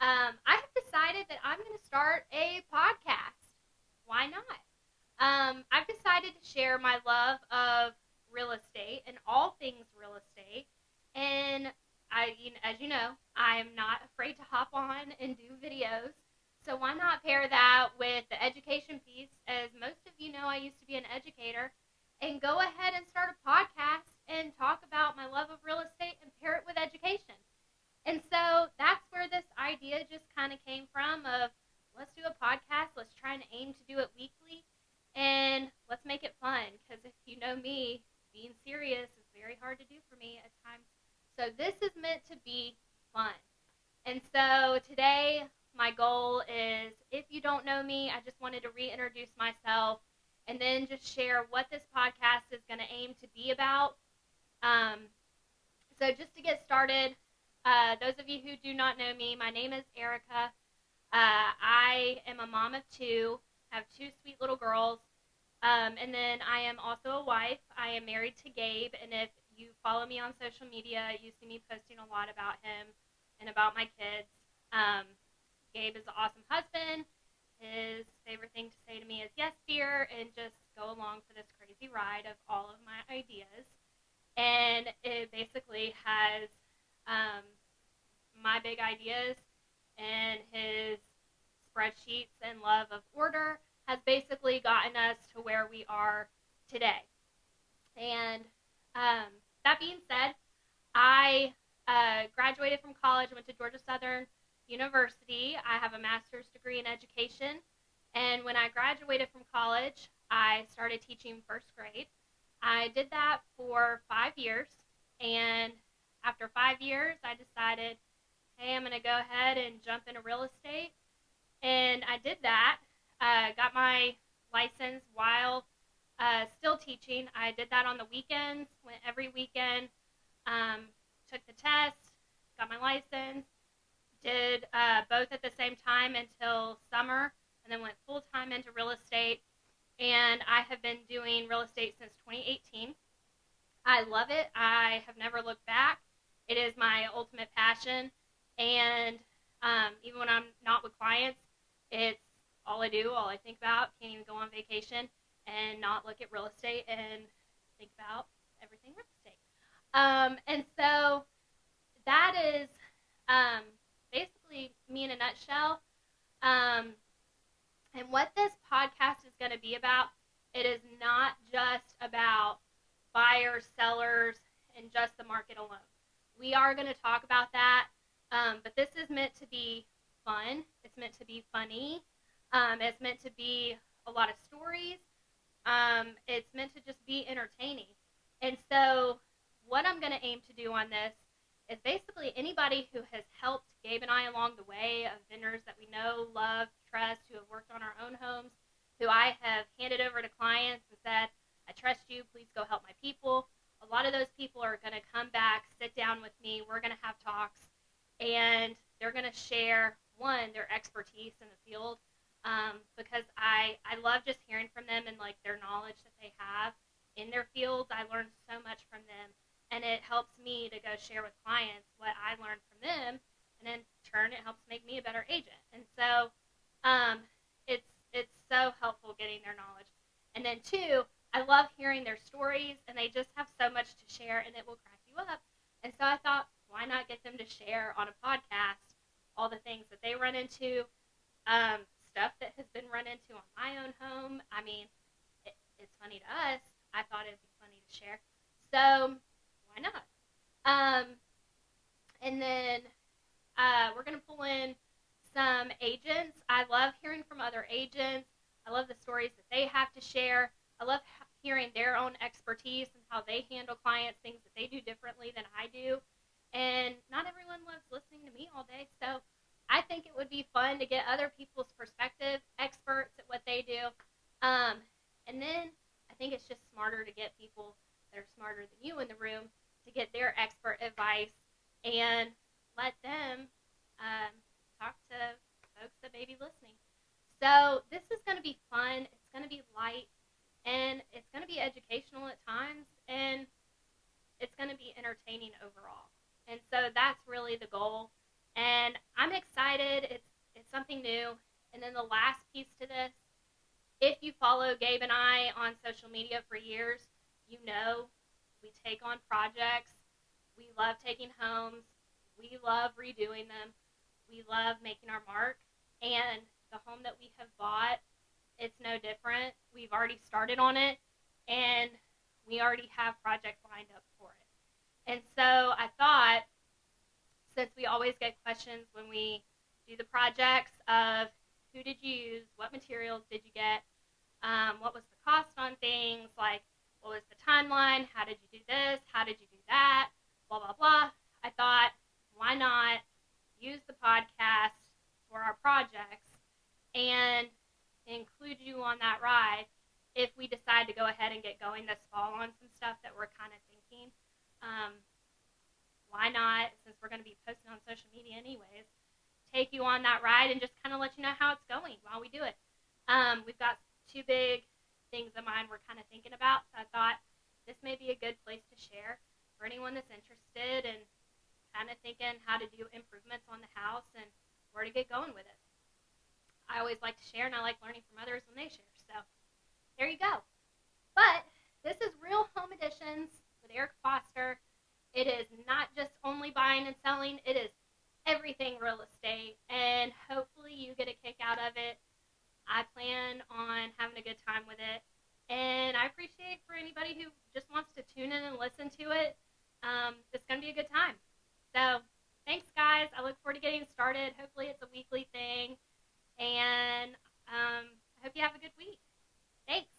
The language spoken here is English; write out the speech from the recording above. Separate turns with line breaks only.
I have decided that I'm going to start a podcast. Why not? I've decided to share my love of real estate and all things real estate. And as you know, I'm not afraid to hop on and do videos. So why not pair that with the education piece? As most of you know, I used to be an educator, and go ahead and start a podcast and talk about my love of real estate and pair it with education. And so that's where this idea just kind of came from of let's do a podcast, let's try and aim to do it weekly, and let's make it fun because if you know me, being serious is very hard to do for me at times. So this is meant to be fun. And so today my goal is, if you don't know me, I just wanted to reintroduce myself and then just share what this podcast is going to aim to be about. Um, so just to get started, those of you who do not know me, my name is Erica. I am a mom of two, have two sweet little girls, and then I am also a wife. I am married to Gabe, and if you follow me on social media, you see me posting a lot about him and about my kids. Gabe is an awesome husband. His favorite thing to say to me is yes, dear, and just go along for this crazy ride of all of my ideas. And it basically has my big ideas and his spreadsheets and love of order has basically gotten us to where we are today. And that being said, I graduated from college, went to Georgia Southern University. I have a master's degree in education. And when I graduated from college, I started teaching first grade. I did that for 5 years. And after 5 years, I decided, hey, I'm going to go ahead and jump into real estate. And I did that. Got my license while still teaching. I did that on the weekends, went every weekend, took the test, got my license, did both at the same time until summer, and then went full-time into real estate. And I have been doing real estate since 2018. I love it. I have never looked back. It is my ultimate passion. And even when I'm not with clients, it's all I do, all I think about. Can't even go on vacation and not look at real estate and think about everything real estate. And so that is basically me in a nutshell. And what this podcast is going to be about, it is not just about buyers, sellers, and just the market alone. We are going to talk about that, but this is meant to be fun. It's meant to be funny. It's meant to be a lot of stories. It's meant to just be entertaining. And so what I'm going to aim to do on this is basically anybody who has helped Gabe and I along the way, of vendors that we know, love, trust, who have worked on our own homes, who I have handed over to clients and said, I trust you, please go help my people. A lot of those people are going to come back, sit down with me, we're going to have talks, and they're going to share, one, their expertise in the field, because I love just hearing from them and like their knowledge that they have in their fields. I learn so much from them, and it helps me to go share with clients what I learned from them, and in turn it helps make me a better agent. And so it's so helpful getting their knowledge. And then two, I love hearing their stories, and they just have so much to share, and it will crack you up. And so I thought, why not get them to share on a podcast all the things that they run into, stuff that has been run into on my own home. I mean, it's funny to us. I thought it'd be funny to share. So why not? And then we're going to pull in some agents. I love hearing from other agents. I love the stories that they have to share. I love hearing their own expertise and how they handle clients, things that they do differently than I do. And not everyone loves listening to me all day, so I think it would be fun to get other people's perspective, experts at what they do. And then I think it's just smarter to get people that are smarter than you in the room to get their expert advice and let them talk to folks that may be listening. So this is going to be fun. It's going to be light, and it's going to be educational at times, and it's going to be entertaining overall. And so that's really the goal. And I'm excited. It's something new. And then the last piece to this, if you follow Gabe and I on social media for years, you know we take on projects. We love taking homes. We love redoing them. We love making our mark. And the home that we have bought, it's no different. We've already started on it, and we already have projects lined up for it. And so I thought, since we always get questions when we do the projects of who did you use, what materials did you get, what was the cost on things, like what was the timeline, how did you do this, how did you do that, blah, blah, blah. I thought, why not use the podcast for our projects and include you on that ride if we decide to go ahead and get going this fall on some stuff that we're kind of thinking. Why not, since we're going to be posting on social media anyways, take you on that ride and just kind of let you know how it's going while we do it. We've got 2 big things in mind we're kind of thinking about, so I thought this may be a good place to share for anyone that's interested and kind of thinking how to do improvements on the house and where to get going with it. I always like to share, and I like learning from others when they share, so there you go. But this is Real Home Editions with Eric Foster. It is not just only buying and selling, it is everything real estate, and hopefully you get a kick out of it. I plan on having a good time with it, and I appreciate for anybody who just wants to tune in and listen to it. It's going to be a good time. So thanks, guys. I look forward to getting started. Hopefully it's a weekly thing, and I hope you have a good week. Thanks.